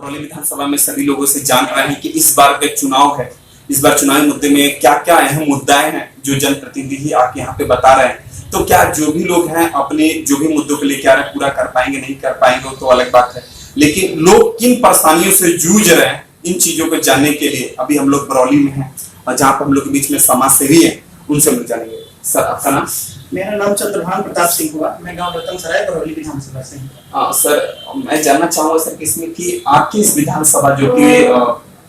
बरौली विधानसभा में सभी लोगों से जान रहे हैं कि इस बार का चुनाव है, इस बार चुनावी मुद्दे में क्या क्या अहम मुद्दाएं हैं जो जनप्रतिनिधि आके यहाँ पे बता रहे हैं। तो क्या जो भी लोग हैं अपने जो भी मुद्दों को लेकर आ रहे हैं पूरा कर पाएंगे नहीं कर पाएंगे तो अलग बात है, लेकिन लोग किन परेशानियों से जूझ रहे हैं इन चीजों को जानने के लिए अभी हम लोग बरौली में हैं और जहाँ पर हम लोग के बीच में समाज सेवी है उनसे मिल जाएंगे। सर आपका नाम? मेरा नाम चंद्रभान प्रताप सिंह हुआ, मैं गांव रतनसराय बरौली विधानसभा से हूँ। सर मैं जानना चाहूंगा सर इसमें कि आपकी इस विधानसभा जो कि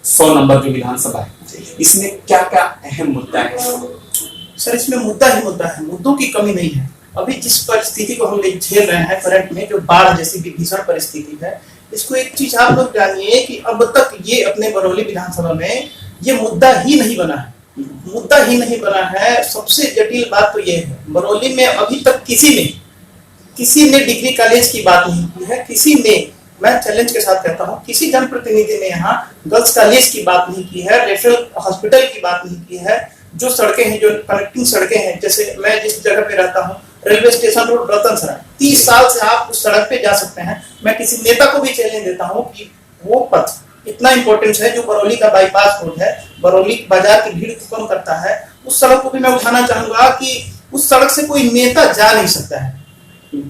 100 नंबर जो विधानसभा है इसमें क्या क्या अहम मुद्दा है? सर इसमें मुद्दा ही मुद्दा है, मुद्दों की कमी नहीं है। अभी जिस परिस्थिति को हम झेल रहे हैं करंट में, जो बाढ़ जैसी भीषण परिस्थिति है, इसको एक चीज आप लोग जानिए कि अब तक ये अपने बरौली विधानसभा में ये मुद्दा ही नहीं बना है, मुद्दा ही नहीं बना है। सबसे जटिल बात तो ये है, बरौली में अभी तक किसी ने डिग्री कॉलेज की बात नहीं की है, किसी ने, मैं चैलेंज के साथ कहता हूँ, किसी जनप्रतिनिधि ने यहाँ गर्ल्स कॉलेज की बात नहीं की है, रेफरल हॉस्पिटल की बात नहीं की है। जो सड़कें हैं, जो कनेक्टिंग सड़कें हैं, जैसे मैं जिस जगह पे रहता हूँ रेलवे स्टेशन रोड रतनसराय, 30 साल से आप उस सड़क पे जा सकते हैं। मैं किसी नेता को भी चैलेंज देता हूँ कि वो पथ इतना इंपॉर्टेंट है, जो बरौली का बाईपास रोड है, बरौली बाजार की भीड़ को कम करता है, उस सड़क को भी मैं उठाना चाहूंगा कि उस सड़क से कोई नेता जा नहीं सकता है।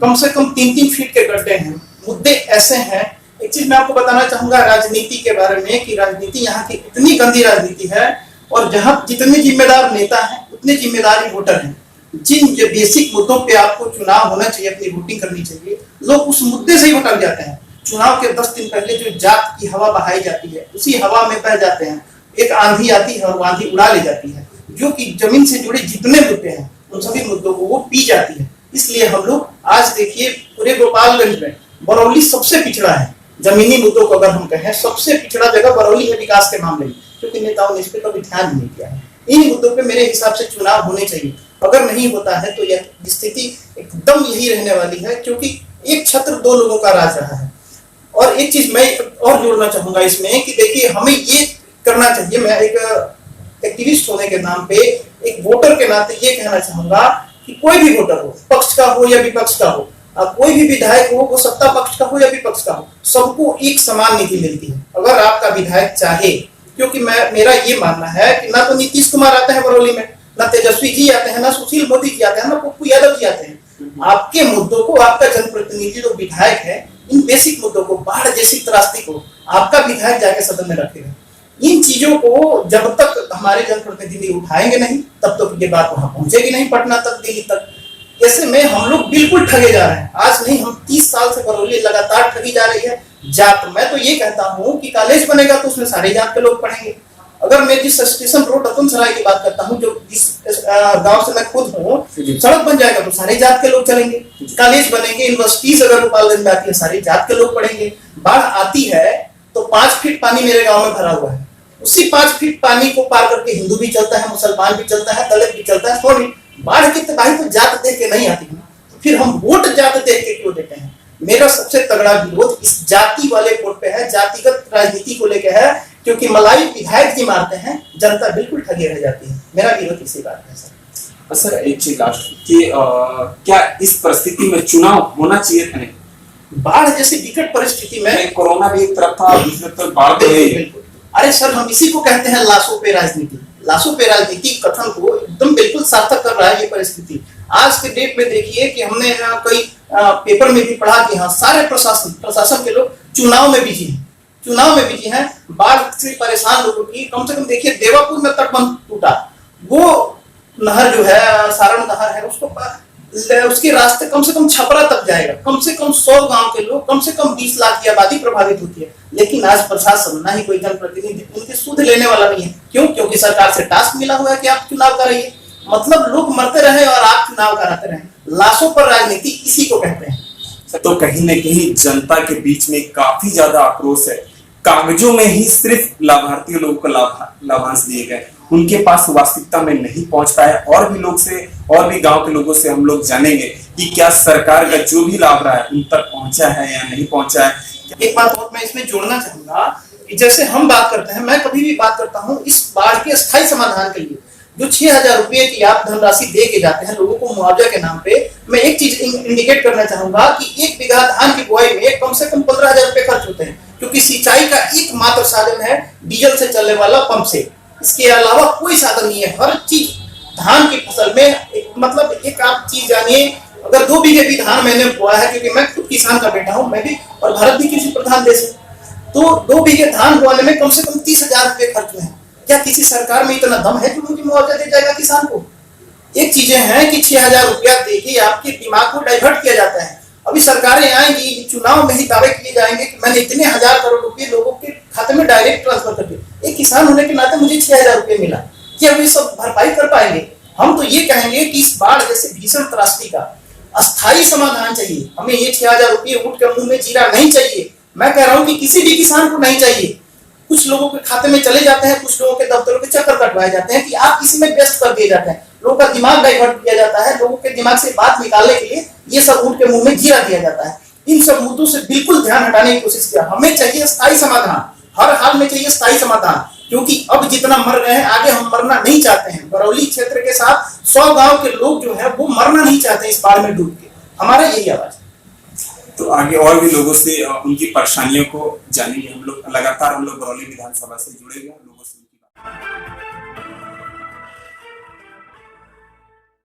कम से कम 3-3 फीट के गड्ढे हैं, मुद्दे ऐसे हैं। एक चीज मैं आपको बताना चाहूंगा राजनीति के बारे में कि राजनीति यहाँ की इतनी गंदी राजनीति है, और जहां जितने जिम्मेदार नेता हैं उतने जिम्मेदार ही वोटर हैं। जिन बेसिक मुद्दों पे आपको चुनाव होना चाहिए, अपनी वोटिंग करनी चाहिए, लोग उस मुद्दे से ही भटक जाते हैं। चुनाव के 10 दिन पहले जो जात की हवा बहाई जाती है उसी हवा में बह जाते हैं। एक आंधी आती है और आंधी उड़ा ले जाती है, जो कि जमीन से जुड़े जितने मुद्दे हैं उन सभी मुद्दों को वो पी जाती है। इसलिए हम लोग आज देखिए पूरे गोपालगंज में बरौली सबसे पिछड़ा है। जमीनी मुद्दों को अगर हम कहें, सबसे पिछड़ा जगह बरौली है विकास के मामले में, क्योंकि नेताओं ने इस पर कभी ध्यान नहीं दिया है। इन मुद्दों पे मेरे हिसाब से चुनाव होने चाहिए। अगर नहीं होता है तो यह स्थिति एकदम यही रहने वाली है, क्योंकि एक छत्र 2 लोगों का राज रहा है। और एक चीज मैं और जोड़ना चाहूंगा इसमें कि देखिए हमें ये करना चाहिए, मैं एक एक्टिविस्ट होने के नाम पे, एक वोटर के नाते ये कहना चाहूंगा कि कोई भी वोटर हो, पक्ष का हो या विपक्ष का हो, कोई भी विधायक हो, वो सत्ता पक्ष का हो या विपक्ष का हो, सबको एक समान निधि मिलती है अगर आपका विधायक चाहे। क्योंकि मेरा ये मानना है कि ना तो नीतीश कुमार आते हैं बरौली में, ना तेजस्वी जी आते हैं, ना सुशील मोदी जी आते हैं, ना पप्पू यादव जी आते हैं। आपके मुद्दों को आपका जनप्रतिनिधि जो विधायक है, इन बेसिक मुद्दों को, बाढ़ जैसी त्रासदी को आपका विधायक जाके सदन में रखेगा। इन चीजों को जब तक हमारे जनप्रतिनिधि उठाएंगे नहीं, तब तक ये बात वहां पहुंचेगी नहीं, पटना तक, दिल्ली तक। ऐसे में हम लोग बिल्कुल ठगे जा रहे हैं। आज नहीं, हम 30 साल से बरौली लगातार ठगी जा रही है। जात, मैं तो ये कहता हूँ कि कॉलेज बनेगा तो उसमें सारे जात के लोग पढ़ेंगे। अगर मैं जिस स्टेशन रोड रतनसराय की बात करता हूँ, जो जिस गांव से मैं खुद हूँ, सड़क बन जाएगा तो सारे जात के लोग चलेंगे। कॉलेज बनेंगे, यूनिवर्सिटीज अगर गोपालगंज में आती है, सारे जात के लोग पढ़ेंगे। बाढ़ आती है तो 5 फीट पानी मेरे गाँव में भरा हुआ है, उसी 5 फीट पानी को पार करके हिंदू भी चलता है, मुसलमान भी चलता है, दलित भी चलता है। सॉरी, बाढ़ की तबाही तो जात देख के नहीं आती है, तो फिर हम वोट जात देख के क्यों देते हैं? मेरा सबसे तगड़ा विरोध इस जाति वाले वोट पे है, जातिगत राजनीति को लेकर है, क्योंकि मलाई विधायक जी मारते हैं, जनता बिल्कुल ठगी रह जाती है। मेरा विरोध इसी बात है सर। सर एक चीज लास्ट कि क्या इस परिस्थिति में चुनाव होना चाहिए था? नहीं, बाढ़ जैसी विकट परिस्थिति में कोरोना भी एक तरफ था, दूसरी तरफ बाढ़ तो है। बिल्कुल। अरे सर, हम इसी को कहते हैं लाशों पे राजनीति। लाशों पे राजनीति कथन को एकदम बिल्कुल सार्थक कर रहा है ये परिस्थिति। आज के डेट में देखिए कि हमने कई पेपर में भी पढ़ा कि हाँ, सारे प्रशासन के लोग चुनाव में बिजी हैं। बाढ़ से परेशान लोगों की, कम से कम देखिए देवापुर में तटबंध टूटा, वो नहर जो है, सारण नहर है, उसके रास्ते कम से कम छपरा तक जाएगा। कम से कम 100 गांव के लोग, कम से कम 20 लाख की आबादी प्रभावित होती है। लेकिन आज प्रशासन, ना ही कोई जनप्रतिनिधि उनकी सुध लेने वाला नहीं है। क्यों? क्योंकि सरकार से टास्क मिला हुआ है कि आप चुनाव कराइए। मतलब लोग मरते रहे और आप चुनाव कराते रहे। लाशों पर राजनीति इसी को कहते हैं। तो कहीं न कहीं जनता के बीच में काफी ज्यादा आक्रोश है। कागजों में ही सिर्फ लाभार्थी लोगों को लाभांश दिए गए, उनके पास वास्तविकता में नहीं पहुंच पाया। और भी गांव के लोगों से हम लोग जानेंगे कि क्या सरकार का जो भी लाभ रहा है उन तक पहुंचा है या नहीं पहुंचा है। एक बात और मैं इसमें जोड़ना चाहूंगा कि जैसे हम बात करते हैं, मैं कभी भी बात करता हूँ इस बाढ़ के स्थायी समाधान के लिए जो 6,000 रुपए की आप धनराशि दे के जाते हैं लोगों को मुआवजा के नाम पे, मैं एक चीज इंडिकेट करना चाहूंगा कि 1 बीघा धान की बुआई में कम से कम 15,000 रुपए खर्च होते हैं। क्योंकि सिंचाई का एकमात्र साधन है डीजल से चलने वाला पंप से, इसके अलावा कोई साधन नहीं है। हर चीज धान की फसल में मतलब एक आप चीज जानिए, अगर 2 बीघे भी धान मैंने बोया है, क्योंकि मैं खुद किसान का बेटा हूं, मैं भी, और भारत भी कृषि प्रधान देश है, तो 2 बीघे धान बोने में कम से कम 30,000 रुपए खर्च हुए हैं। क्या किसी सरकार में इतना दम है जो मुझे मुआवजा दे जाएगा किसान को? एक चीजें हैं कि 6,000 रुपया देके आपके दिमाग को डाइवर्ट किया जाता है। अभी सरकारें आएंगी, चुनाव में ही दावे किए जाएंगे कि मैंने इतने हजार करोड़ रुपए लोगों के खाते में डायरेक्ट ट्रांसफर कर दिए। एक किसान होने के नाते मुझे 6,000 रुपये मिला, क्या वे सब भरपाई कर पाएंगे? हम तो ये कहेंगे कि इस बाढ़ जैसे भीषण त्रासदी का अस्थायी समाधान चाहिए। हमें ये 6,000 रुपये ऊँट के मुंह में जीरा नहीं चाहिए। मैं कह रहा हूँ कि किसी भी किसान को नहीं चाहिए। कुछ लोगों के खाते में चले जाते हैं, कुछ लोगों के दफ्तरों के चक्कर कटवाए जाते हैं कि आप किसी में व्यस्त कर दिए जाते हैं, लोगों का दिमाग डाइवर्ट किया जाता है, लोगों के दिमाग से बात निकालने के लिए ये सब ऊँट के मुंह में जीरा दिया जाता है। इन सब मुद्दों से बिल्कुल ध्यान हटाने की कोशिश किया। हमें चाहिए स्थायी समाधान, हर हाल में चाहिए स्थायी समाधान, क्योंकि अब जितना मर गए हैं आगे हम मरना नहीं चाहते हैं। बरौली क्षेत्र के साथ 100 गांव के लोग जो है वो मरना नहीं चाहते इस बाढ़ में डूब के। हमारा यही आवाज। तो आगे और भी लोगों से उनकी परेशानियों को जानेंगे हम लोग। लगातार हम लोग बरौली विधानसभा से जुड़े हुए लोगों से।